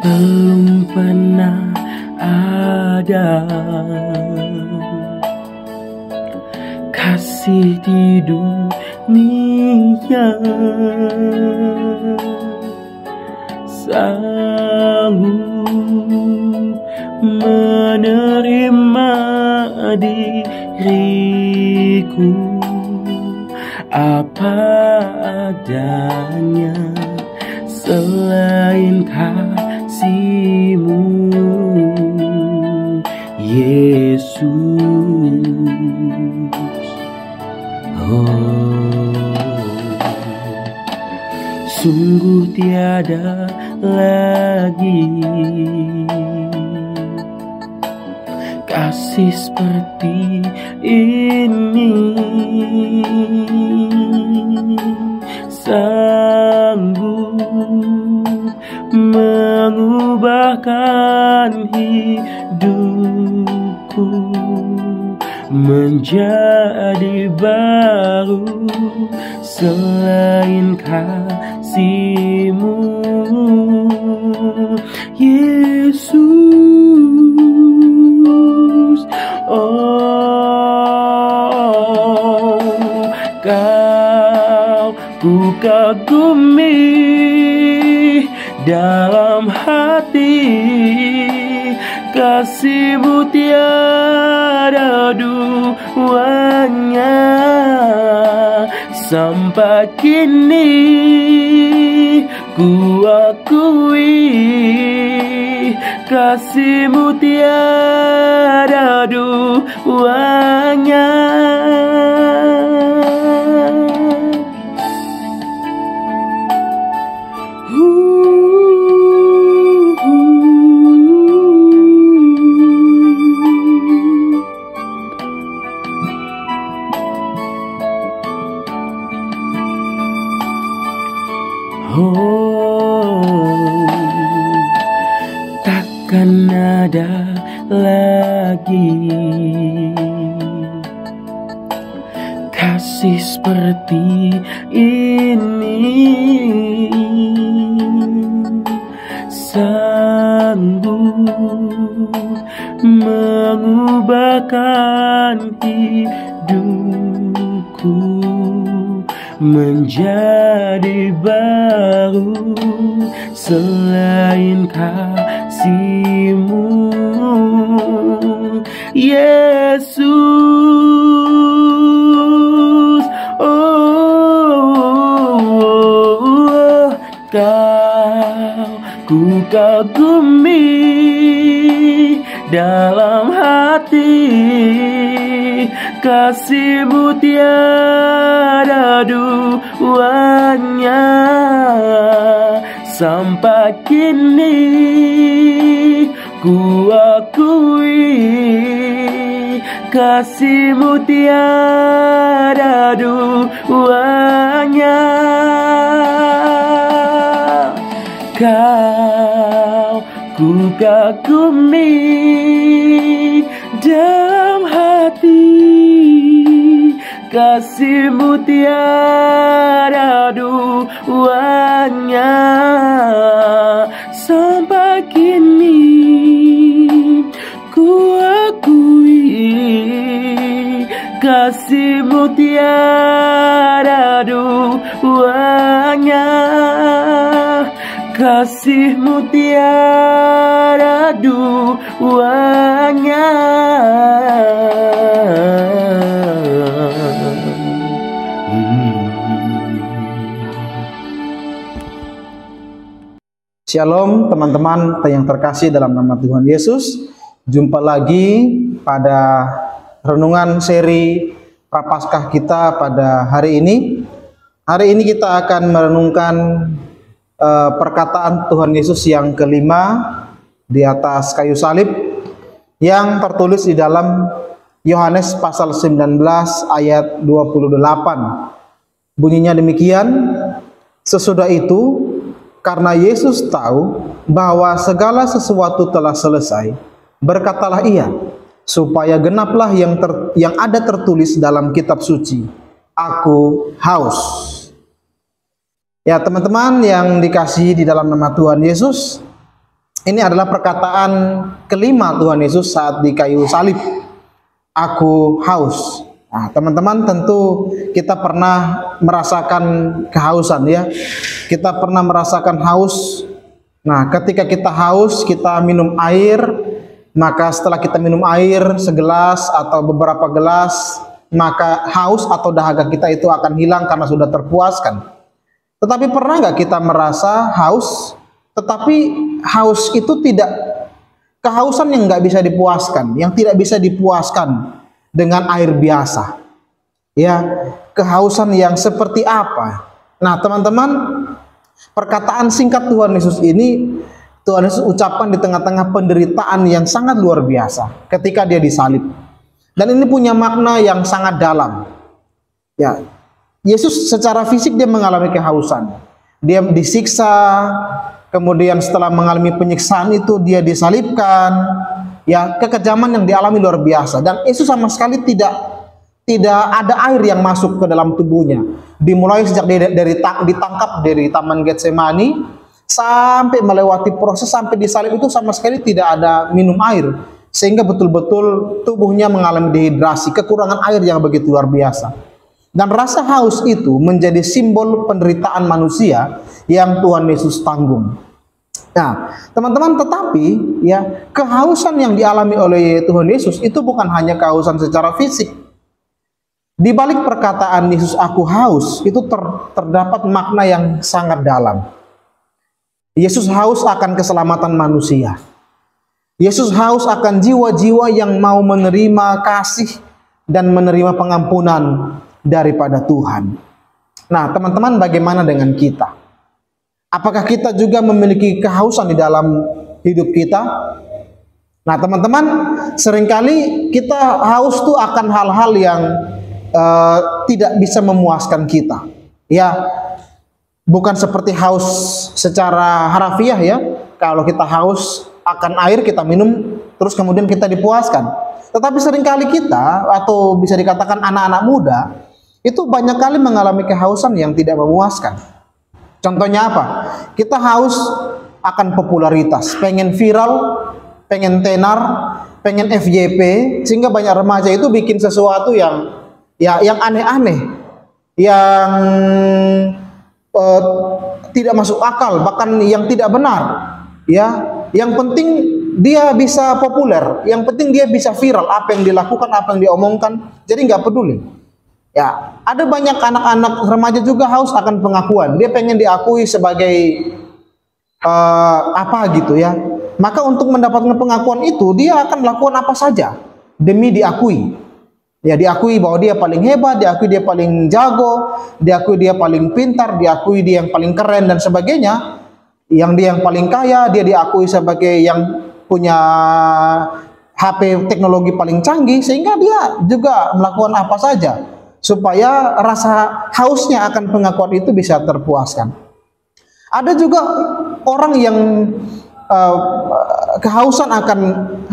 Belum pernah ada kasih di dunia sanggup menerima diriku apa adanya, selain kasih-Mu, Yesus. Sungguh tiada lagi kasih seperti ini, sanggup mengubahkan hidupku menjadi baru, selain kasih-Mu, Yesus. Oh, Kau ku kagumi dalam hati, kasih-Mu tiada duanya, sampai kini ku akui kasih-Mu tiada duanya. Oh, takkan ada lagi kasih seperti ini, sanggup mengubahkan hidupku menjadi baru, selain kasih-Mu, Yesus. Oh, Kau ku kagumi dalam hati, kasih-Mu tiada duanya, sampai kini ku akui kasih-Mu tiada duanya. Kau ku kagumi dalam hati, kasih-Mu tiada duanya, sampai kini ku akui kasih-Mu tiada duanya, kasih-Mu tiada duanya. Shalom teman-teman yang terkasih dalam nama Tuhan Yesus. Jumpa lagi pada renungan seri Prapaskah kita pada hari ini. Hari ini kita akan merenungkan perkataan Tuhan Yesus yang kelima di atas kayu salib, yang tertulis di dalam Yohanes pasal 19 ayat 28. Bunyinya demikian, sesudah itu Karena Yesus tahu bahwa segala sesuatu telah selesai, berkatalah Ia, supaya genaplah yang ada tertulis dalam kitab suci, aku haus. Ya teman-teman yang dikasihi di dalam nama Tuhan Yesus, ini adalah perkataan kelima Tuhan Yesus saat di kayu salib, aku haus. Nah, teman-teman, tentu kita pernah merasakan kehausan ya. Kita pernah merasakan haus. Nah, ketika kita haus, kita minum air, maka setelah kita minum air segelas atau beberapa gelas, maka haus atau dahaga kita itu akan hilang karena sudah terpuaskan. Tetapi pernah nggak kita merasa haus, tetapi haus itu tidak, kehausan yang nggak bisa dipuaskan, yang tidak bisa dipuaskan dengan air biasa, ya, kehausan yang seperti apa? Nah teman-teman, perkataan singkat Tuhan Yesus ini, Tuhan Yesus ucapkan di tengah-tengah penderitaan yang sangat luar biasa ketika dia disalib, dan ini punya makna yang sangat dalam. Ya, Yesus secara fisik dia mengalami kehausan, dia disiksa, kemudian setelah mengalami penyiksaan itu dia disalibkan. Ya, kekejaman yang dialami luar biasa, dan Yesus sama sekali tidak ada air yang masuk ke dalam tubuhnya. Dimulai sejak ditangkap dari Taman Getsemani sampai melewati proses sampai disalib itu sama sekali tidak ada minum air, sehingga betul-betul tubuhnya mengalami dehidrasi, kekurangan air yang begitu luar biasa. Dan rasa haus itu menjadi simbol penderitaan manusia yang Tuhan Yesus tanggung. Nah, teman-teman, tetapi ya, kehausan yang dialami oleh Tuhan Yesus itu bukan hanya kehausan secara fisik. Di balik perkataan Yesus aku haus itu terdapat makna yang sangat dalam. Yesus haus akan keselamatan manusia. Yesus haus akan jiwa-jiwa yang mau menerima kasih dan menerima pengampunan daripada Tuhan. Nah, teman-teman, bagaimana dengan kita? Apakah kita juga memiliki kehausan di dalam hidup kita? Nah teman-teman, seringkali kita haus tuh akan hal-hal yang tidak bisa memuaskan kita. Ya, bukan seperti haus secara harafiah ya. Kalau kita haus akan air, kita minum, terus kemudian kita dipuaskan. Tetapi seringkali kita, atau bisa dikatakan anak-anak muda, itu banyak kali mengalami kehausan yang tidak memuaskan. Contohnya apa? Kita haus akan popularitas, pengen viral, pengen tenar, pengen FYP, sehingga banyak remaja itu bikin sesuatu yang aneh-aneh, yang tidak masuk akal, bahkan yang tidak benar. Ya, yang penting dia bisa populer, yang penting dia bisa viral, apa yang dilakukan, apa yang diomongkan, jadi nggak peduli. Ya, ada banyak anak-anak remaja juga haus akan pengakuan. Dia pengen diakui sebagai apa gitu ya. Maka untuk mendapatkan pengakuan itu dia akan melakukan apa saja demi diakui. Ya, diakui bahwa dia paling hebat, diakui dia paling jago, diakui dia paling pintar, diakui dia yang paling keren dan sebagainya. Yang dia yang paling kaya, dia diakui sebagai yang punya HP teknologi paling canggih, sehingga dia juga melakukan apa saja supaya rasa hausnya akan pengakuan itu bisa terpuaskan. Ada juga orang yang kehausan akan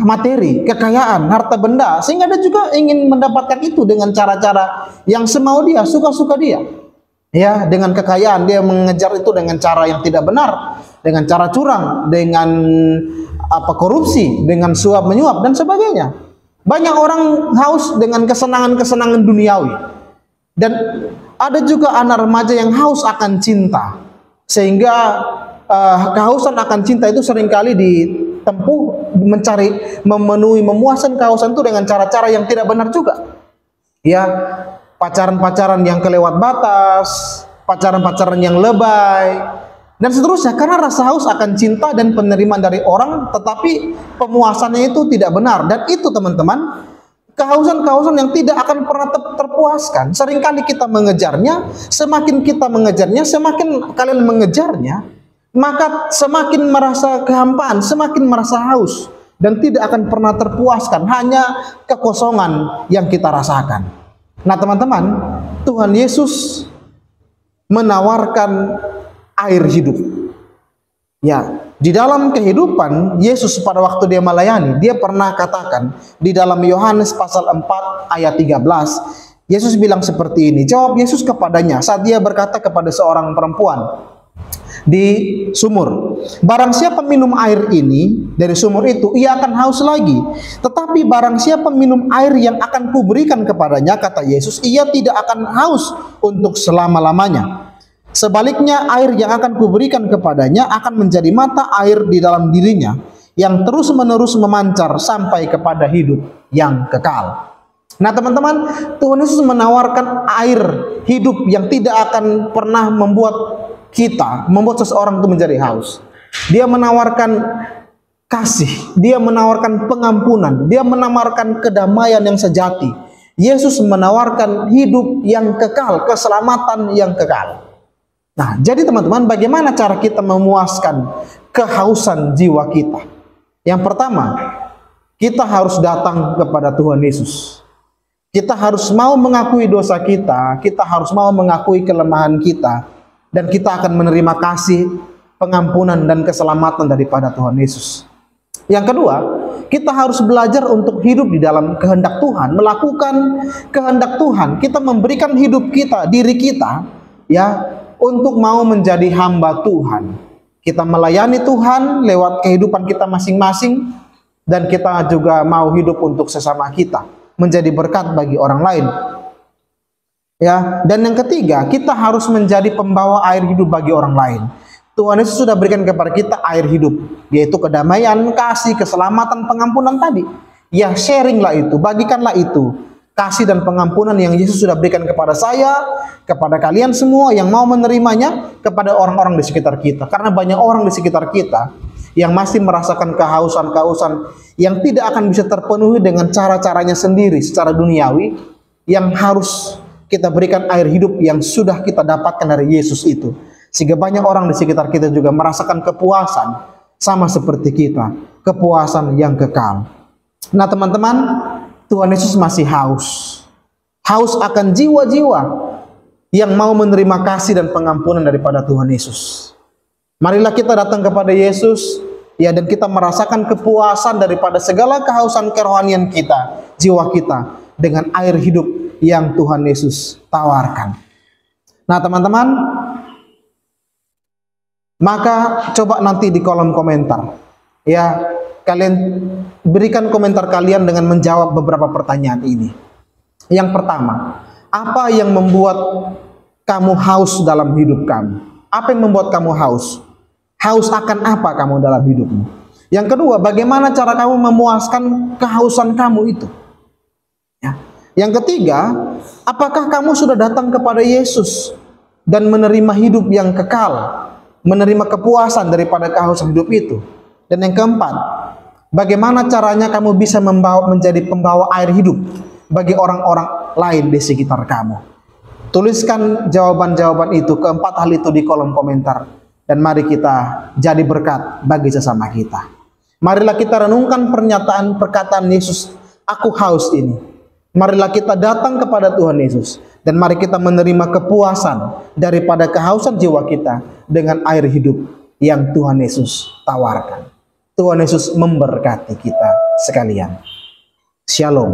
materi, kekayaan, harta benda, sehingga dia juga ingin mendapatkan itu dengan cara-cara yang semau dia, suka-suka dia. Ya, dengan kekayaan dia mengejar itu dengan cara yang tidak benar, dengan cara curang, dengan korupsi, dengan suap menyuap dan sebagainya. Banyak orang haus dengan kesenangan-kesenangan duniawi. Dan ada juga anak remaja yang haus akan cinta, sehingga kehausan akan cinta itu seringkali ditempuh mencari, memenuhi, memuaskan kehausan itu dengan cara-cara yang tidak benar juga. Ya, pacaran-pacaran yang kelewat batas, pacaran-pacaran yang lebay, dan seterusnya, karena rasa haus akan cinta dan penerimaan dari orang, tetapi pemuasannya itu tidak benar. Dan itu teman-teman, kehausan-kehausan yang tidak akan pernah terpuaskan. Seringkali kita mengejarnya, semakin kita mengejarnya, semakin kalian mengejarnya, maka semakin merasa kehampaan, semakin merasa haus, dan tidak akan pernah terpuaskan, hanya kekosongan yang kita rasakan. Nah teman-teman, Tuhan Yesus menawarkan air hidup. Ya, di dalam kehidupan Yesus pada waktu dia melayani, dia pernah katakan di dalam Yohanes pasal 4 ayat 13, Yesus bilang seperti ini. Jawab Yesus kepadanya saat dia berkata kepada seorang perempuan di sumur, barang siapa minum air ini dari sumur itu, ia akan haus lagi. Tetapi barang siapa minum air yang akan kuberikan kepadanya, kata Yesus, ia tidak akan haus untuk selama-lamanya. Sebaliknya, air yang akan kuberikan kepadanya akan menjadi mata air di dalam dirinya, yang terus-menerus memancar sampai kepada hidup yang kekal. Nah teman-teman, Tuhan Yesus menawarkan air hidup yang tidak akan pernah membuat seseorang itu menjadi haus. Dia menawarkan kasih, dia menawarkan pengampunan, dia menawarkan kedamaian yang sejati. Yesus menawarkan hidup yang kekal, keselamatan yang kekal. Nah, jadi teman-teman, bagaimana cara kita memuaskan kehausan jiwa kita? Yang pertama, kita harus datang kepada Tuhan Yesus. Kita harus mau mengakui dosa kita harus mau mengakui kelemahan kita, dan kita akan menerima kasih, pengampunan, dan keselamatan daripada Tuhan Yesus. Yang kedua, kita harus belajar untuk hidup di dalam kehendak Tuhan, melakukan kehendak Tuhan. Kita memberikan hidup kita, diri kita, ya, untuk mau menjadi hamba Tuhan. Kita melayani Tuhan lewat kehidupan kita masing-masing, dan kita juga mau hidup untuk sesama kita, menjadi berkat bagi orang lain. Ya, dan yang ketiga, kita harus menjadi pembawa air hidup bagi orang lain. Tuhan Yesus sudah berikan kepada kita air hidup, yaitu kedamaian, kasih, keselamatan, pengampunan tadi. Ya, sharinglah itu, bagikanlah itu. Kasih dan pengampunan yang Yesus sudah berikan kepada saya, kepada kalian semua yang mau menerimanya, kepada orang-orang di sekitar kita. Karena banyak orang di sekitar kita yang masih merasakan kehausan-kehausan yang tidak akan bisa terpenuhi dengan cara-caranya sendiri secara duniawi, yang harus kita berikan air hidup yang sudah kita dapatkan dari Yesus itu. Sehingga banyak orang di sekitar kita juga merasakan kepuasan sama seperti kita, kepuasan yang kekal. Nah teman-teman, Tuhan Yesus masih haus akan jiwa-jiwa yang mau menerima kasih dan pengampunan daripada Tuhan Yesus. Marilah kita datang kepada Yesus, ya, dan kita merasakan kepuasan daripada segala kehausan kerohanian kita, jiwa kita, dengan air hidup yang Tuhan Yesus tawarkan. Nah teman-teman, maka coba nanti di kolom komentar, ya, kalian berikan komentar kalian dengan menjawab beberapa pertanyaan ini. Yang pertama, apa yang membuat kamu haus dalam hidup kamu? Apa yang membuat kamu haus? Haus akan apa kamu dalam hidupmu? Yang kedua, bagaimana cara kamu memuaskan kehausan kamu itu? Ya. Yang ketiga, apakah kamu sudah datang kepada Yesus dan menerima hidup yang kekal, menerima kepuasan daripada kehausan hidup itu? Dan yang keempat, bagaimana caranya kamu bisa menjadi pembawa air hidup bagi orang-orang lain di sekitar kamu? Tuliskan jawaban-jawaban itu, keempat hal itu, di kolom komentar, dan mari kita jadi berkat bagi sesama kita. Marilah kita renungkan perkataan Yesus, aku haus ini. Marilah kita datang kepada Tuhan Yesus, dan mari kita menerima kepuasan daripada kehausan jiwa kita dengan air hidup yang Tuhan Yesus tawarkan. Tuhan Yesus memberkati kita sekalian. Shalom.